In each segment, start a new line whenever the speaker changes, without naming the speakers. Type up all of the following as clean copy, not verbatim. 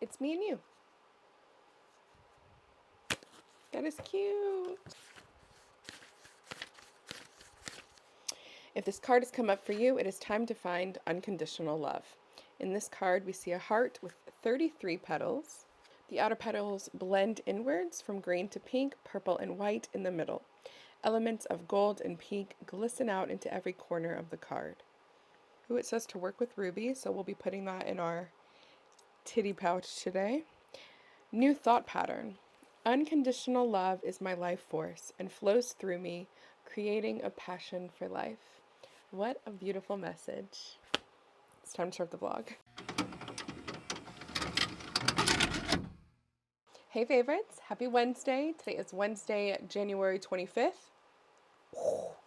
It's me and you. That is cute. If this card has come up for you, it is time to find unconditional love. In this card, we see a heart with 33 petals. The outer petals blend inwards from green to pink, purple, and white in the middle. Elements of gold and pink glisten out into every corner of the card. Ooh, it says to work with ruby, so we'll be putting that in our titty pouch today. New thought pattern. Unconditional love is my life force and flows through me, creating a passion for life. What a beautiful message. It's time to start the vlog. Hey favorites, happy Wednesday. Today is Wednesday, January 25th.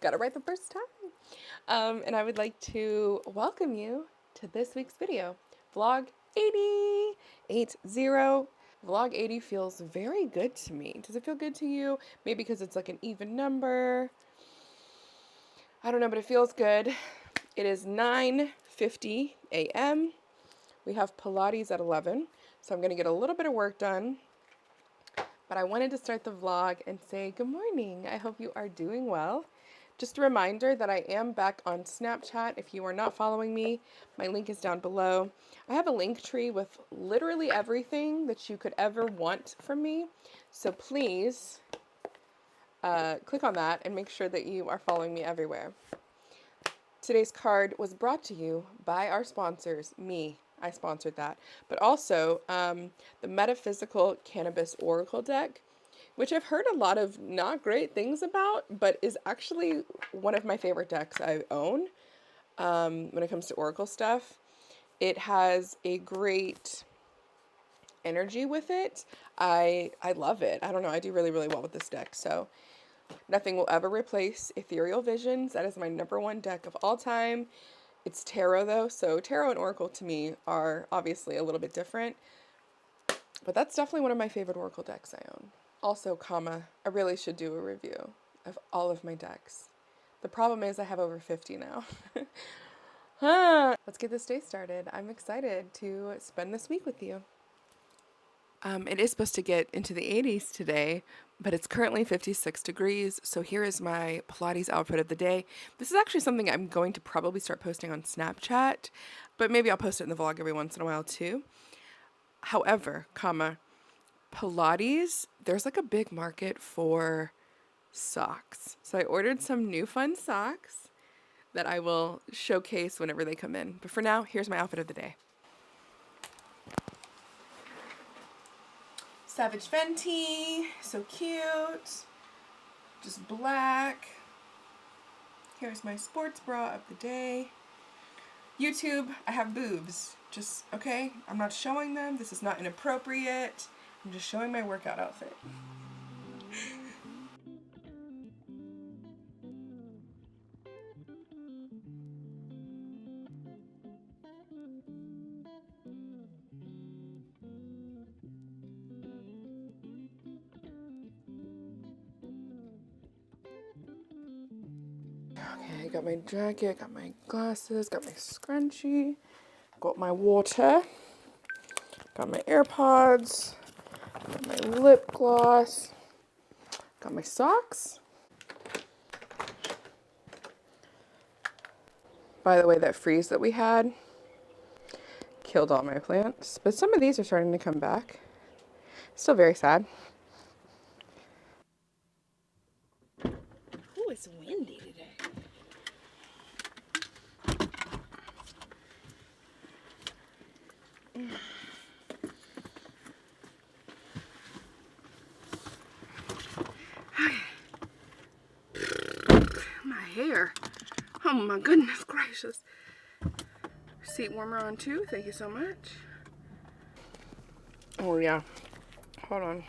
Got it right the first time. And I would like to welcome you to this week's video, Vlog 80. Vlog 80 feels very good to me. Does it feel good to you? Maybe because it's like an even number. I don't know, but it feels good. It is 9:50 a.m. We have Pilates at 11, so I'm going to get a little bit of work done. But I wanted to start the vlog and say good morning. I hope you are doing well. Just a reminder that I am back on Snapchat. If you are not following me, my link is down below. I have a link tree with literally everything that you could ever want from me. So please click on that and make sure that you are following me everywhere. Today's card was brought to you by our sponsors, me. I sponsored that. But also the Metaphysical Cannabis Oracle deck, which I've heard a lot of not great things about, but is actually one of my favorite decks I own when it comes to Oracle stuff. It has a great energy with it. I love it. I don't know. I do really, really well with this deck. So nothing will ever replace Ethereal Visions. That is my #1 deck of all time. It's tarot though, so tarot and oracle to me are obviously a little bit different, but that's definitely one of my favorite oracle decks I own. Also, I really should do a review of all of my decks. The problem is I have over 50 now. Let's get this day started. I'm excited to spend this week with you. It is supposed to get into the 80s today, but it's currently 56 degrees, so here is my Pilates outfit of the day. This is actually something I'm going to probably start posting on Snapchat, but maybe I'll post it in the vlog every once in a while too. However, Pilates, there's like a big market for socks. So I ordered some new fun socks that I will showcase whenever they come in. But for now, here's my outfit of the day. Savage Fenty, so cute, just black. Here's my sports bra of the day. YouTube, I have boobs, just, okay? I'm not showing them, this is not inappropriate. I'm just showing my workout outfit. Okay, got my jacket, got my glasses, got my scrunchie, got my water, got my AirPods, got my lip gloss, got my socks. By the way, that freeze that we had killed all my plants, but some of these are starting to come back. Still very sad.
Ooh, it's windy today. My hair. Oh my goodness gracious. Seat warmer on too. Thank you so much.
Oh yeah. Hold on.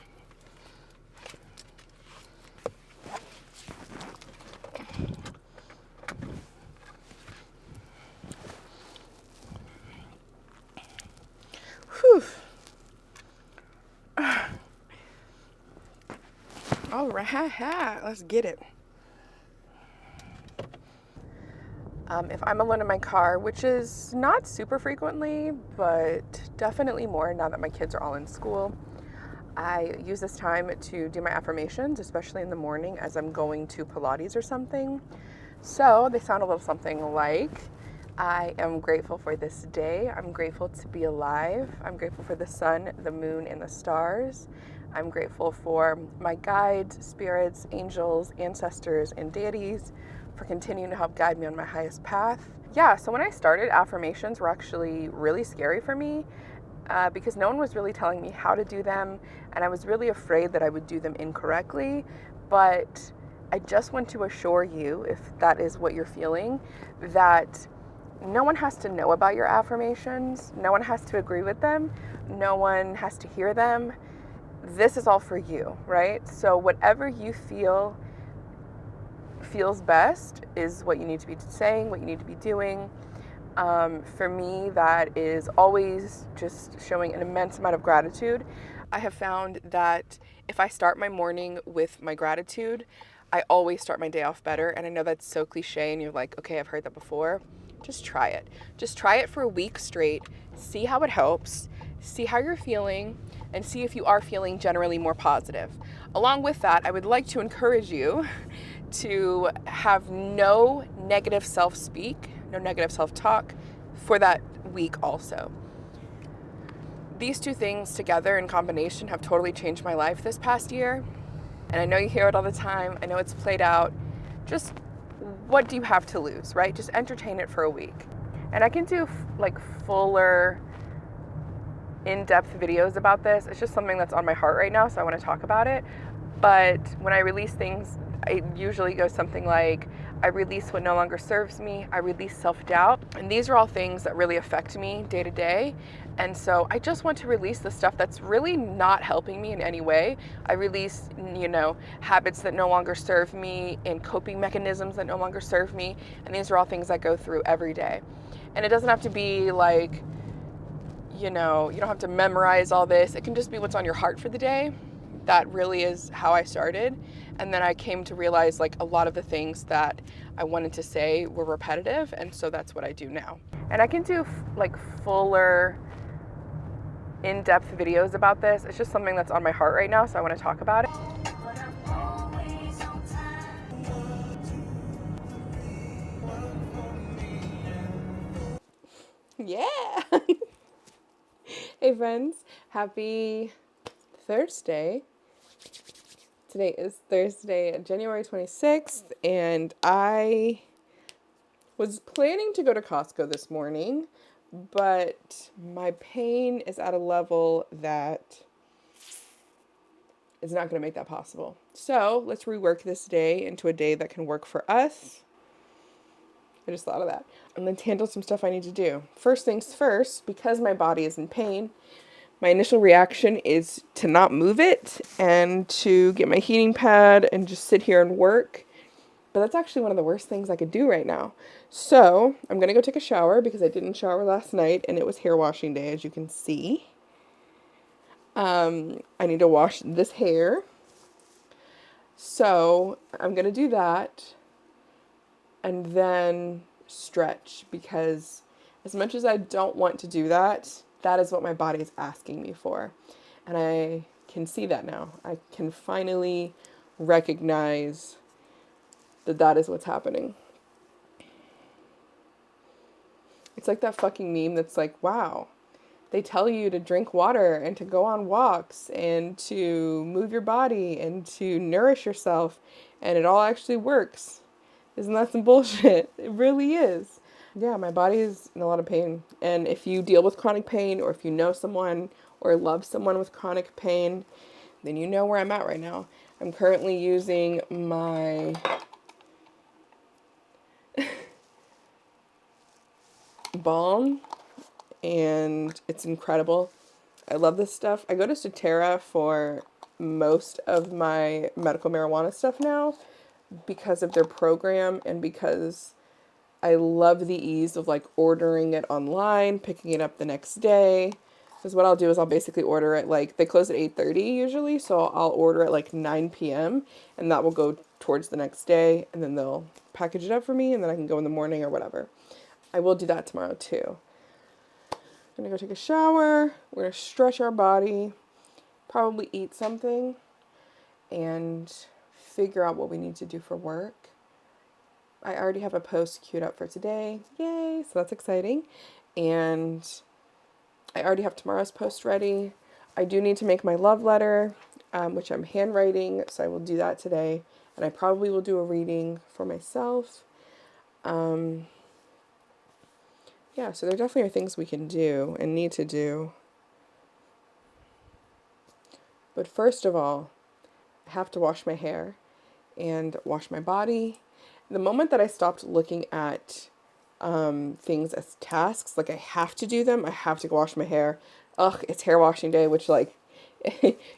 Whew. All right, let's get it. If I'm alone in my car, which is not super frequently, but definitely more now that my kids are all in school, I use this time to do my affirmations, especially in the morning as I'm going to Pilates or something. So they sound a little something like, I am grateful for this day. I'm grateful to be alive. I'm grateful for the sun, the moon, and the stars. I'm grateful for my guides, spirits, angels, ancestors, and deities for continuing to help guide me on my highest path. Yeah, so when I started, affirmations were actually really scary for me because no one was really telling me how to do them, and I was really afraid that I would do them incorrectly. But I just want to assure you, if that is what you're feeling, that no one has to know about your affirmations. No one has to agree with them. No one has to hear them. This is all for you, right? So whatever you feels best is what you need to be saying, what you need to be doing. For me, that is always just showing an immense amount of gratitude. I have found that if I start my morning with my gratitude, I always start my day off better. And I know that's so cliche, and you're like, okay, I've heard that before. Just try it. Just try it for a week straight. See how it helps. See how you're feeling, and see if you are feeling generally more positive. Along with that, I would like to encourage you to have no negative self-speak, no negative self-talk for that week also. These two things together in combination have totally changed my life this past year. And I know you hear it all the time. I know it's played out. Just what do you have to lose, right? Just entertain it for a week. And I can do like fuller, in-depth videos about this. It's just something that's on my heart right now, so I want to talk about it. But when I release things, it usually goes something like, I release what no longer serves me, I release self-doubt. And these are all things that really affect me day to day. And so I just want to release the stuff that's really not helping me in any way. I release, habits that no longer serve me and coping mechanisms that no longer serve me. And these are all things I go through every day. And it doesn't have to be like, you don't have to memorize all this. It can just be what's on your heart for the day. That really is how I started. And then I came to realize like a lot of the things that I wanted to say were repetitive. And so that's what I do now. And I can do like fuller, in-depth videos about this. It's just something that's on my heart right now, so I want to talk about it. Yeah. Hey friends, happy Thursday. Today is Thursday, January 26th, and I was planning to go to Costco this morning, but my pain is at a level that is not going to make that possible. So let's rework this day into a day that can work for us. I just thought of that. And then handle some stuff I need to do. First things first, because my body is in pain, my initial reaction is to not move it and to get my heating pad and just sit here and work. But that's actually one of the worst things I could do right now. So I'm going to go take a shower because I didn't shower last night and it was hair washing day, as you can see. I need to wash this hair. So I'm going to do that and then stretch, because as much as I don't want to do that, that is what my body is asking me for. And I can see that now. I can finally recognize that that is what's happening. It's like that fucking meme that's like, wow, they tell you to drink water and to go on walks and to move your body and to nourish yourself, and it all actually works. Isn't that some bullshit? It really is. Yeah, my body is in a lot of pain. And if you deal with chronic pain, or if you know someone or love someone with chronic pain, then you know where I'm at right now. I'm currently using my balm, and it's incredible. I love this stuff. I go to Sotera for most of my medical marijuana stuff now because of their program and because I love the ease of like ordering it online, picking it up the next day. Because what I'll do is I'll basically order it, like they close at 8:30 usually, so I'll order at like 9 p.m. and that will go towards the next day, and then they'll package it up for me, and then I can go in the morning or whatever. I will do that tomorrow too. I'm gonna go take a shower. We're gonna stretch our body, probably eat something, and figure out what we need to do for work. I already have a post queued up for today. Yay! So that's exciting. And I already have tomorrow's post ready. I do need to make my love letter, which I'm handwriting, so I will do that today. And I probably will do a reading for myself. Yeah, so there definitely are things we can do and need to do. But first of all, I have to wash my hair and wash my body. The moment that I stopped looking at things as tasks, like I have to do them, I have to go wash my hair. Ugh, it's hair washing day, which like,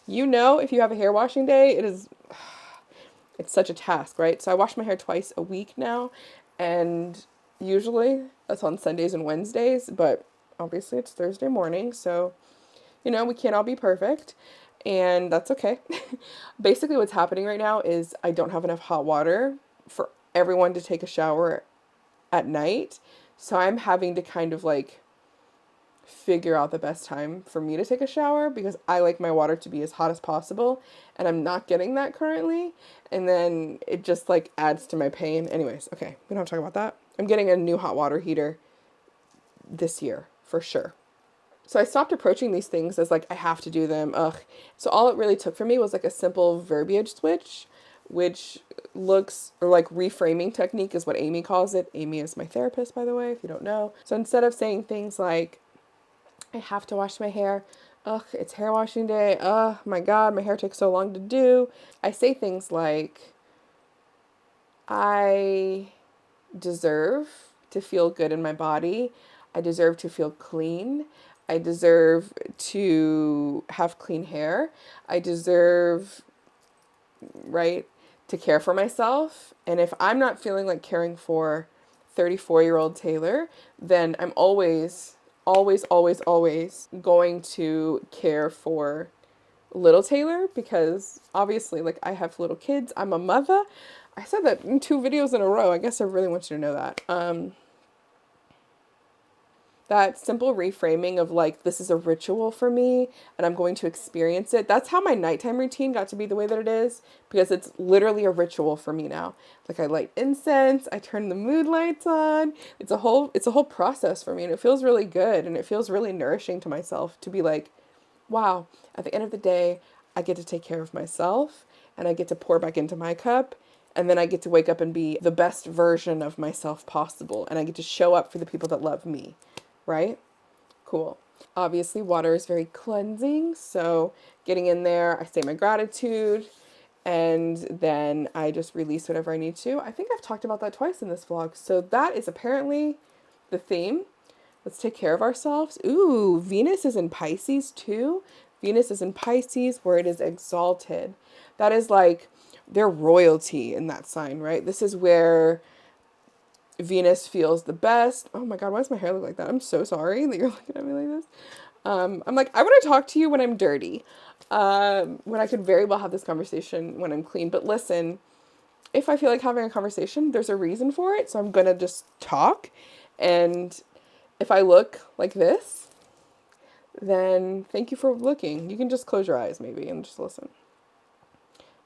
you know, if you have a hair washing day, it's such a task, right? So I wash my hair twice a week now, and usually that's on Sundays and Wednesdays, but obviously it's Thursday morning, so, you know, we can't all be perfect, and that's okay. Basically what's happening right now is I don't have enough hot water for everyone to take a shower at night, so I'm having to kind of like figure out the best time for me to take a shower because I like my water to be as hot as possible, and I'm not getting that currently, and then it just like adds to my pain. Anyways, okay, we don't have to talk about that. I'm getting a new hot water heater this year for sure. So I stopped approaching these things as like I have to do them. Ugh. So all it really took for me was like a simple verbiage switch, which looks, or like reframing technique is what Amy calls it. Amy is my therapist, by the way, if you don't know. So instead of saying things like I have to wash my hair, ugh, it's hair washing day, ugh, my God, my hair takes so long to do, I say things like I deserve to feel good in my body. I deserve to feel clean. I deserve to have clean hair. I deserve, right, to care for myself. And if I'm not feeling like caring for 34-year-old Taylor, then I'm always, always, always, always going to care for little Taylor, because obviously, like, I have little kids. I'm a mother. I said that in 2 videos in a row. I guess I really want you to know that. That simple reframing of like, this is a ritual for me and I'm going to experience it. That's how my nighttime routine got to be the way that it is, because it's literally a ritual for me now. Like I light incense, I turn the mood lights on. It's a whole process for me, and it feels really good, and it feels really nourishing to myself to be like, wow, at the end of the day, I get to take care of myself and I get to pour back into my cup. And then I get to wake up and be the best version of myself possible. And I get to show up for the people that love me, right? Cool. Obviously, water is very cleansing. So getting in there, I say my gratitude, and then I just release whatever I need to. I think I've talked about that twice in this vlog. So that is apparently the theme. Let's take care of ourselves. Ooh, Venus is in Pisces too. Venus is in Pisces where it is exalted. That is like their royalty in that sign, right? This is where Venus feels the best. Oh my God, why does my hair look like that? I'm so sorry that you're looking at me like this. I'm like, I want to talk to you when I'm dirty. When I could very well have this conversation when I'm clean. But listen, if I feel like having a conversation, there's a reason for it. So I'm going to just talk. And if I look like this, then thank you for looking. You can just close your eyes maybe and just listen.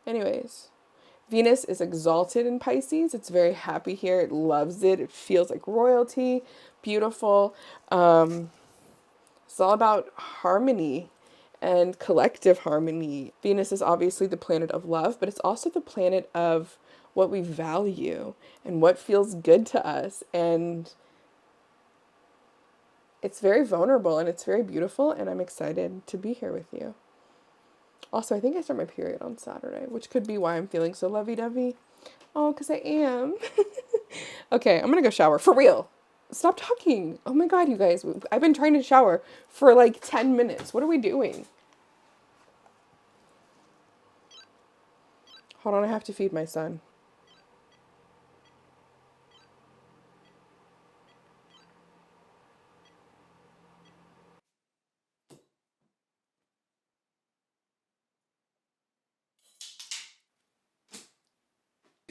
Anyways, Venus is exalted in Pisces. It's very happy here. It loves it. It feels like royalty. Beautiful. It's all about harmony and collective harmony. Venus is obviously the planet of love, but it's also the planet of what we value and what feels good to us. And it's very vulnerable and it's very beautiful, and I'm excited to be here with you. Also, I think I start my period on Saturday, which could be why I'm feeling so lovey-dovey. Oh, because I am. Okay, I'm gonna go shower. For real. Stop talking. Oh my God, you guys. I've been trying to shower for like 10 minutes. What are we doing? Hold on, I have to feed my son.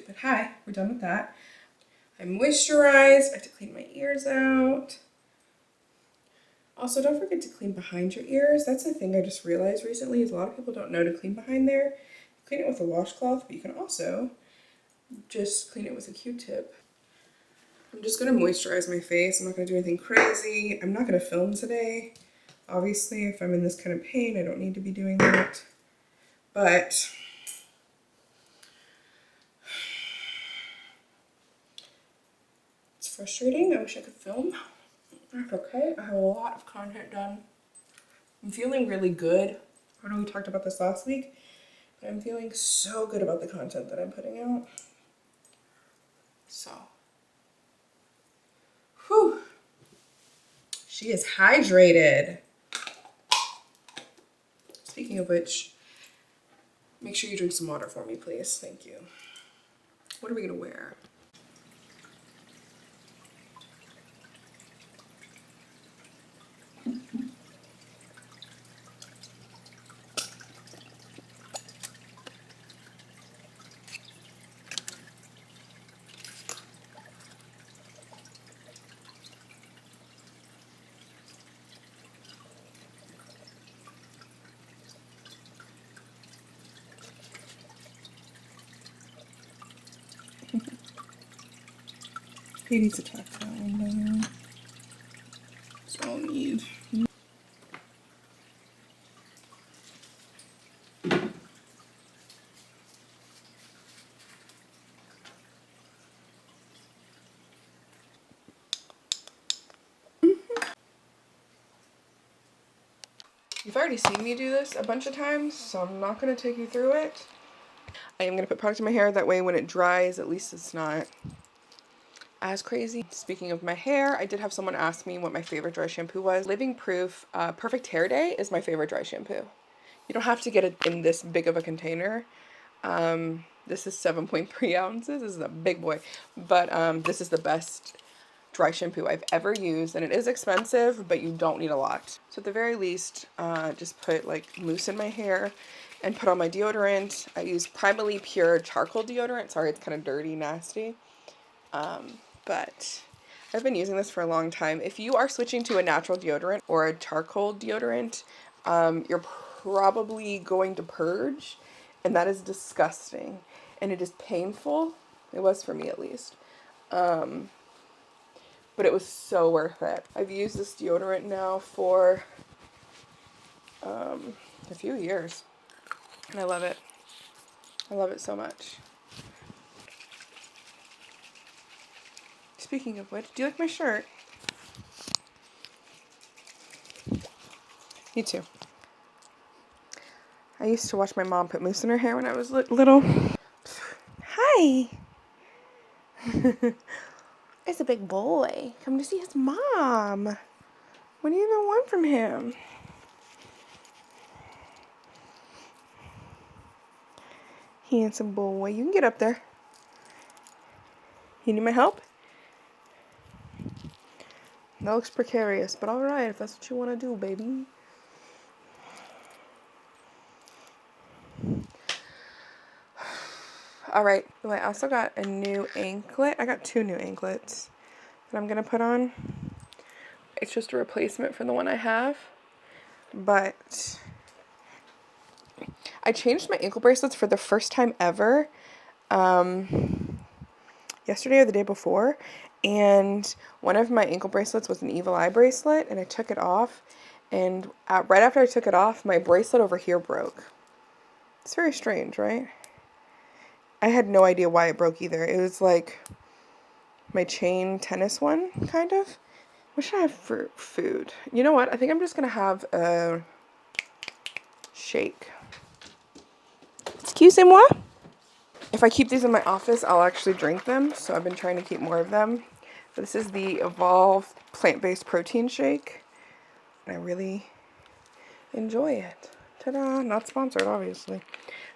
But hi, we're done with that. I moisturized. I have to clean my ears out. Also, don't forget to clean behind your ears. That's the thing I just realized recently is a lot of people don't know to clean behind there. Clean it with a washcloth, but you can also just clean it with a Q-tip. I'm just going to moisturize my face. I'm not going to do anything crazy. I'm not going to film today. Obviously, if I'm in this kind of pain, I don't need to be doing that. But it's frustrating. I wish I could film. That's okay. I have a lot of content done. I'm feeling really good. I know we talked about this last week, but I'm feeling so good about the content that I'm putting out. So, whew. She is hydrated. Speaking of which, make sure you drink some water for me, please. Thank you. What are we gonna wear? He needs to tuck that one down. That's all I need. You've already seen me do this a bunch of times, so I'm not going to take you through it. I am going to put product in my hair, that way when it dries, at least it's not as crazy. Speaking of my hair, I did have someone ask me what my favorite dry shampoo was. Living Proof Perfect Hair Day is my favorite dry shampoo. You don't have to get it in this big of a container. This is 7.3 ounces. This is a big boy. But this is the best dry shampoo I've ever used, and it is expensive, but you don't need a lot. So at the very least, just put like mousse in my hair and put on my deodorant. I use Primally Pure charcoal deodorant. Sorry, it's kind of dirty, nasty. But I've been using this for a long time. If you are switching to a natural deodorant or a charcoal deodorant, you're probably going to purge, and that is disgusting. And it is painful. It was for me at least. But it was so worth it. I've used this deodorant now for a few years, and I love it. I love it so much. Speaking of which, do you like my shirt? You too. I used to watch my mom put mousse in her hair when I was little. Hi. It's a big boy. Come to see his mom. What do you even want from him? Handsome boy. You can get up there. You need my help? That looks precarious, but alright, if that's what you want to do, baby. Alright, well, I also got a new anklet. I got 2 new anklets that I'm going to put on. It's just a replacement for the one I have. But I changed my ankle bracelets for the first time ever yesterday or the day before. And one of my ankle bracelets was an evil eye bracelet, and I took it off. And right after I took it off, my bracelet over here broke. It's very strange, right? I had no idea why it broke either. It was like my chain tennis one, kind of. What should I have for food? You know what? I think I'm just going to have a shake. Excusez-moi. If I keep these in my office, I'll actually drink them. So I've been trying to keep more of them. But this is the Evolve plant-based protein shake. And I really enjoy it. Ta-da! Not sponsored, obviously.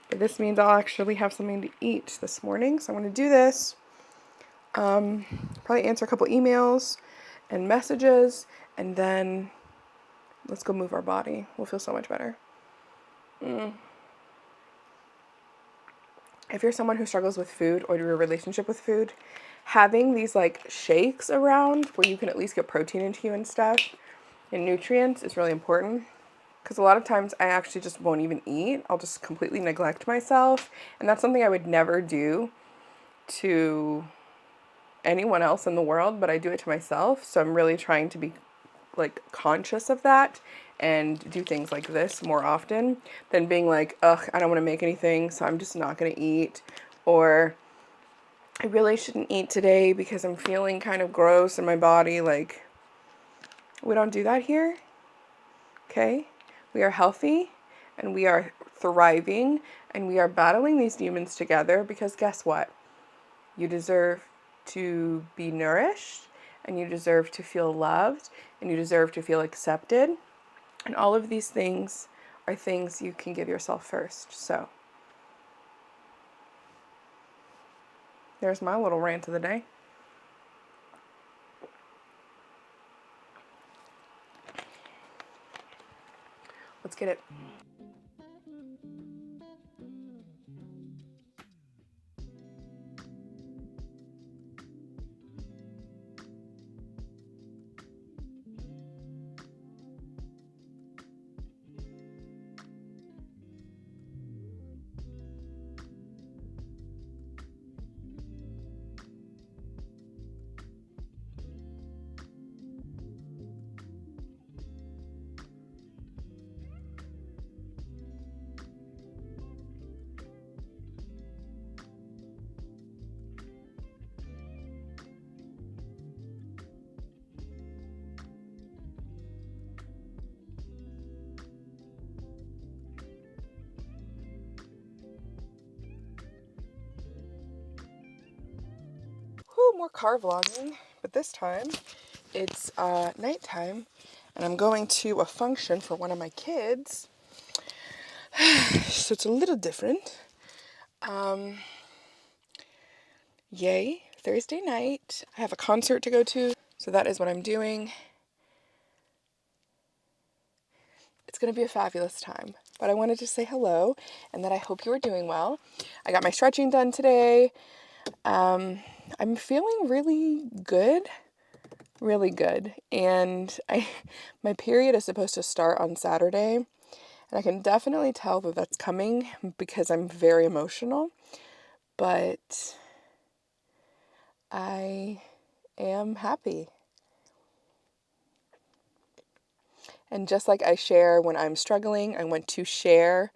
But this means I'll actually have something to eat this morning. So I'm going to do this. Probably answer a couple emails and messages. And then let's go move our body. We'll feel so much better. if you're someone who struggles with food or your relationship with food, having these like shakes around where you can at least get protein into you and stuff and nutrients is really important. Because a lot of times I actually just won't even eat. I'll just completely neglect myself. And that's something I would never do to anyone else in the world, but I do it to myself. So I'm really trying to be like conscious of that and do things like this more often than being like, ugh, I don't want to make anything, so I'm just not going to eat. Or I really shouldn't eat today because I'm feeling kind of gross in my body. Like, we don't do that here. Okay? We are healthy and we are thriving and we are battling these demons together because guess what? You deserve to be nourished and you deserve to feel loved and you deserve to feel accepted. And all of these things are things you can give yourself first. So there's my little rant of the day. Let's get it. Whew, more car vlogging, but this time it's nighttime and I'm going to a function for one of my kids. So it's a little different. Yay, Thursday night. I have a concert to go to, so that is what I'm doing. It's going to be a fabulous time, but I wanted to say hello and that I hope you are doing well. I got my stretching done today. I'm feeling really good, and my period is supposed to start on Saturday, and I can definitely tell that that's coming because I'm very emotional, but I am happy. And just like I share when I'm struggling, I want to share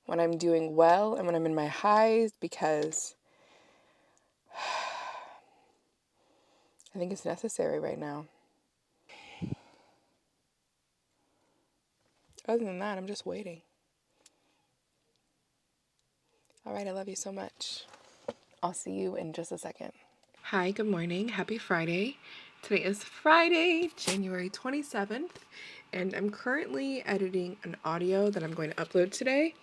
when I'm doing well and when I'm in my highs because I think it's necessary right now. Other than that, I'm just waiting. All right, I love you so much. I'll see you in just a second. Hi, good morning. Happy Friday. Today is Friday, January 27th, and I'm currently editing an audio that I'm going to upload today.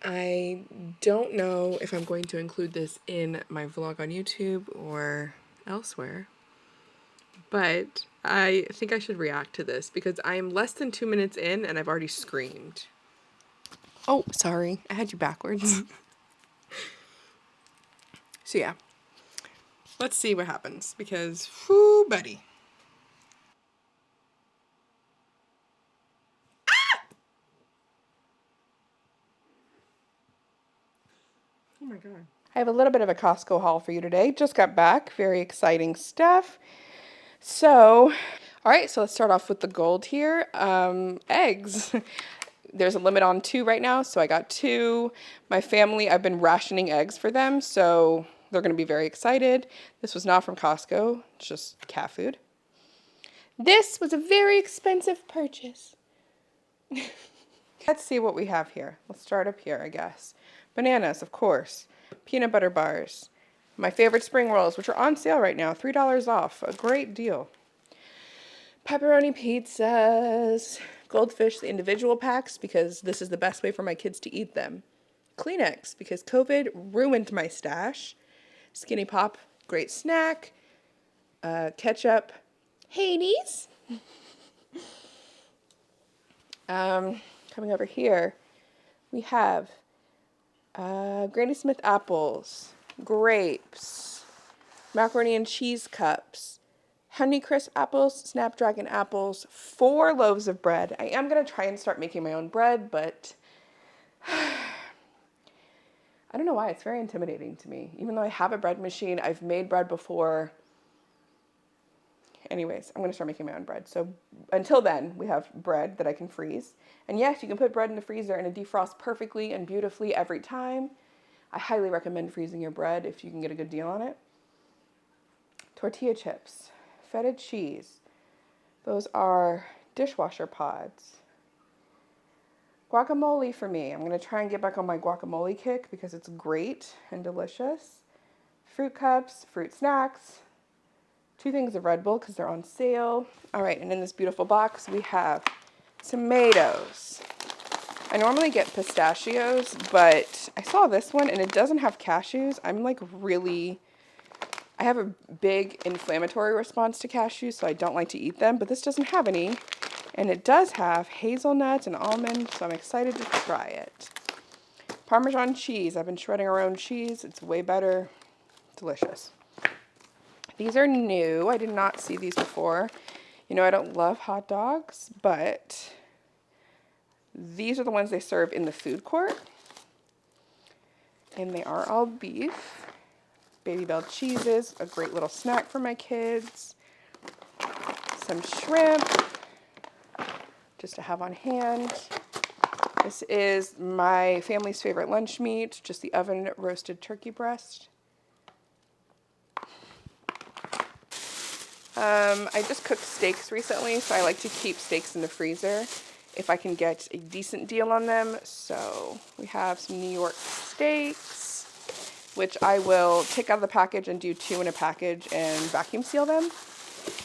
I don't know if I'm going to include this in my vlog on YouTube or elsewhere, but I think I should react to this because I am less than 2 minutes in and I've already screamed. Oh, sorry. I had you backwards. So yeah, let's see what happens because, whoo, buddy. Oh my God. I have a little bit of a Costco haul for you today. Just got back. Very exciting stuff. So, all right, so let's start off with the gold here. Eggs. There's a limit on 2 right now, so I got 2. My family, I've been rationing eggs for them, so they're going to be very excited. This was not from Costco, it's just cat food. This was a very expensive purchase. Let's see what we have here. Let's start up here, I guess. Bananas, of course. Peanut butter bars. My favorite spring rolls, which are on sale right now, $3 off. A great deal. Pepperoni pizzas. Goldfish, the individual packs, because this is the best way for my kids to eat them. Kleenex, because COVID ruined my stash. Skinny Pop, great snack. Ketchup. Hades. Coming over here, we have Granny Smith apples, grapes, macaroni and cheese cups, Honeycrisp apples, Snapdragon apples, 4 loaves of bread. I am going to try and start making my own bread, but I don't know why. It's very intimidating to me. Even though I have a bread machine, I've made bread before. Anyways, I'm going to start making my own bread. So until then, we have bread that I can freeze. And yes, you can put bread in the freezer and it defrosts perfectly and beautifully every time. I highly recommend freezing your bread if you can get a good deal on it. Tortilla chips, feta cheese. Those are dishwasher pods. Guacamole for me. I'm going to try and get back on my guacamole kick because it's great and delicious. Fruit cups, fruit snacks. 2 things of Red Bull because they're on sale. All right, and in this beautiful box we have tomatoes. I normally get pistachios, but I saw this one and it doesn't have cashews. I have a big inflammatory response to cashews, so I don't like to eat them, but this doesn't have any. And it does have hazelnuts and almonds, so I'm excited to try it. Parmesan cheese. I've been shredding our own cheese. It's way better. Delicious. These are new. I did not see these before. You know, I don't love hot dogs, but these are the ones they serve in the food court. And they are all beef. Baby Bell cheeses, a great little snack for my kids. Some shrimp, just to have on hand. This is my family's favorite lunch meat, just the oven roasted turkey breast. I just cooked steaks recently, so I like to keep steaks in the freezer if I can get a decent deal on them. So we have some New York steaks, which I will take out of the package and do 2 in a package and vacuum seal them.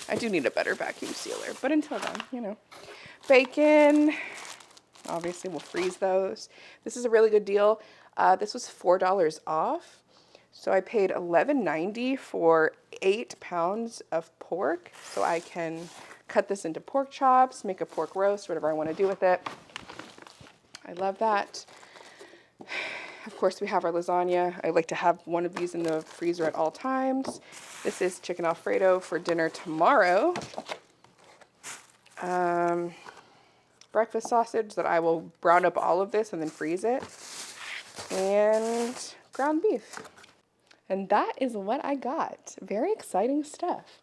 I do need a better vacuum sealer, but until then, you know. Bacon, obviously we'll freeze those. This is a really good deal. This was $4 off. So I paid $11.90 for 8 pounds of pork. So I can cut this into pork chops, make a pork roast, whatever I want to do with it. I love that. Of course, we have our lasagna. I like to have one of these in the freezer at all times. This is chicken Alfredo for dinner tomorrow. Breakfast sausage that I will brown up all of this and then freeze it. And ground beef. And that is what I got. Very exciting stuff.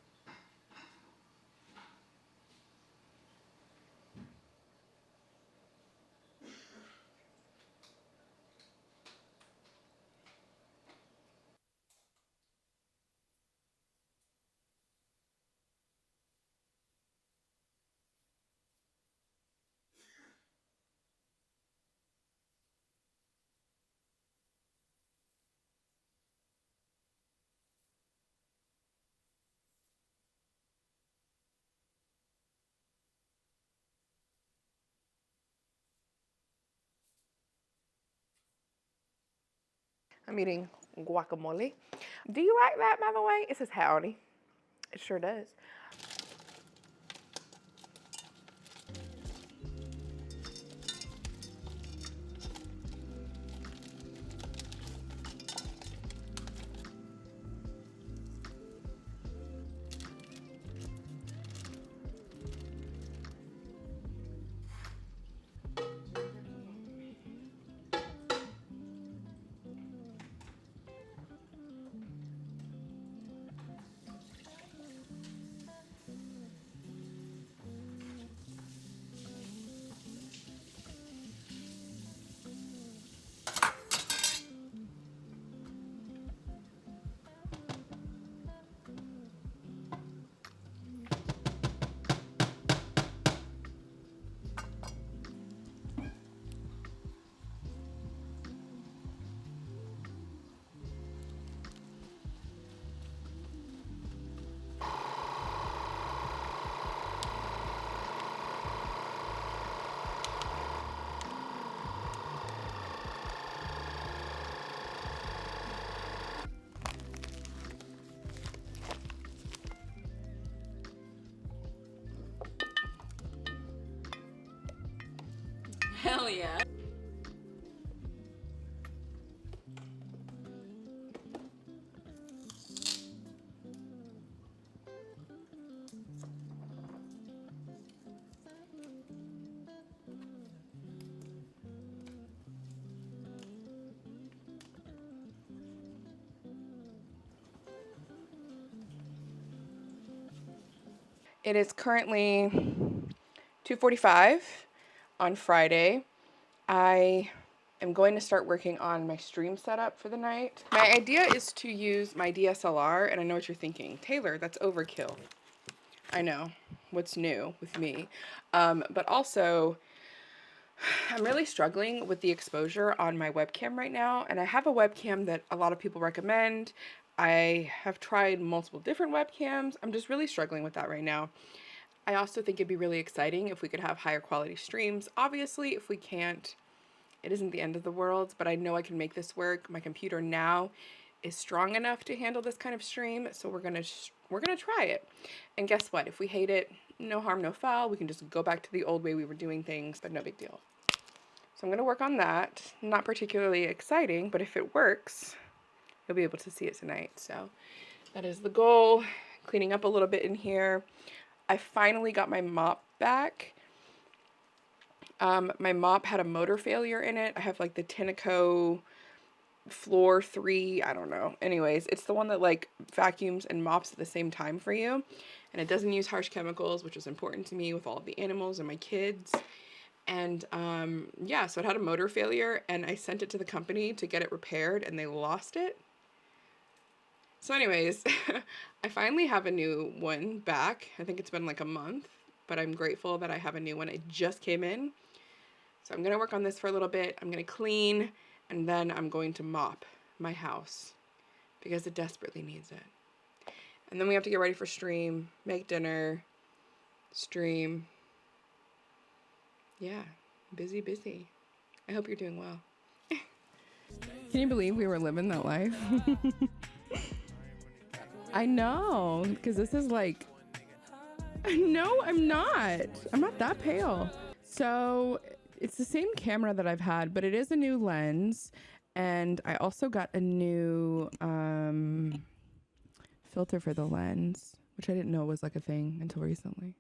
I'm eating guacamole. Do you like that, by the way? It says howdy. It sure does.
Hell yeah.
It is currently 2:45 on Friday. I am going to start working on my stream setup for the night. My idea is to use my DSLR, and I know what you're thinking. Taylor, that's overkill. I know. What's new with me? But also, I'm really struggling with the exposure on my webcam right now, and I have a webcam that a lot of people recommend. I have tried multiple different webcams. I'm just really struggling with that right now. I also think it'd be really exciting if we could have higher quality streams. Obviously, if we can't, it isn't the end of the world, but I know I can make this work. My computer now is strong enough to handle this kind of stream, so we're gonna try it. And guess what? If we hate it, no harm, no foul. We can just go back to the old way we were doing things, but no big deal. So I'm gonna work on that. Not particularly exciting, but if it works, you'll be able to see it tonight. So that is the goal. Cleaning up a little bit in here. I finally got my mop back. My mop had a motor failure in it. I have like the Tineco Floor 3, I don't know. Anyways, it's the one that like vacuums and mops at the same time for you. And it doesn't use harsh chemicals, which is important to me with all of the animals and my kids. And yeah, so it had a motor failure, and I sent it to the company to get it repaired, and they lost it. So anyways, I finally have a new one back. I think it's been like a month, but I'm grateful that I have a new one. It just came in. So I'm going to work on this for a little bit. I'm going to clean, and then I'm going to mop my house because it desperately needs it. And then we have to get ready for stream, make dinner, stream. Yeah, busy, busy. I hope you're doing well. Can you believe we were living that life? I know, because this is like, no, I'm not. I'm not that pale. So it's the same camera that I've had, but it is a new lens. And I also got a new filter for the lens, which I didn't know was like a thing until recently.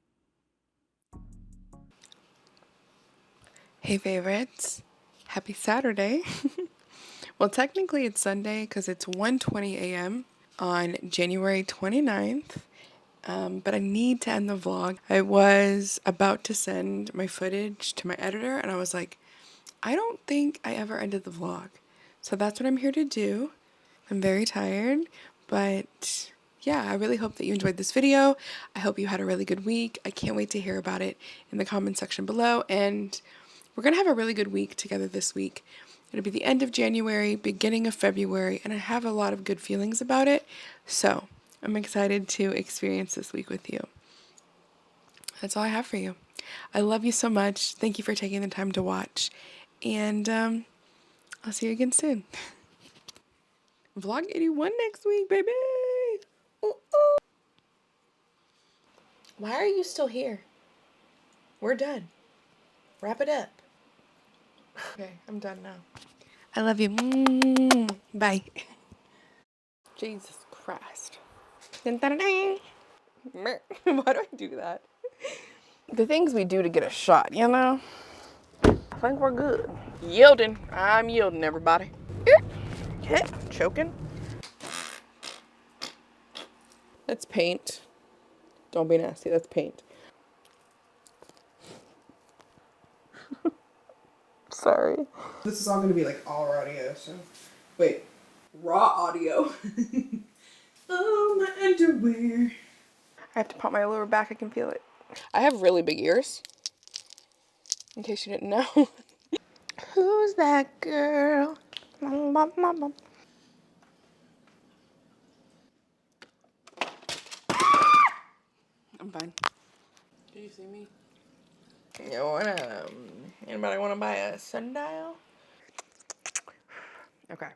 Hey favorites, happy Saturday. Well, technically it's Sunday because it's 1:20 a.m. on January 29th. But I need to end the vlog. I was about to send my footage to my editor, and I was like, I don't think I ever ended the vlog. So that's what I'm here to do. I'm very tired, but yeah, I really hope that you enjoyed this video. I hope you had a really good week. I can't wait to hear about it in the comment section below, and we're gonna have a really good week together this week. It'll be the end of January, beginning of February, and I have a lot of good feelings about it. So I'm excited to experience this week with you. That's all I have for you. I love you so much. Thank you for taking the time to watch. And I'll see you again soon. Vlog 81 next week, baby. Ooh, ooh. Why are you still here? We're done. Wrap it up. Okay, I'm done now. I love you. Bye. Jesus Christ. Why do I do that? The things we do to get a shot, you know? I think we're good. Yielding. I'm yielding, everybody. Okay, choking. That's paint. Don't be nasty. That's paint. Sorry. This is all going to be like all audio, so. Wait. Raw audio. Oh, my underwear. I have to pop my lower back. I can feel it. I have really big ears. In case you didn't know. Who's that girl? I'm fine. Did you see me? Anybody want to buy a sundial? Okay.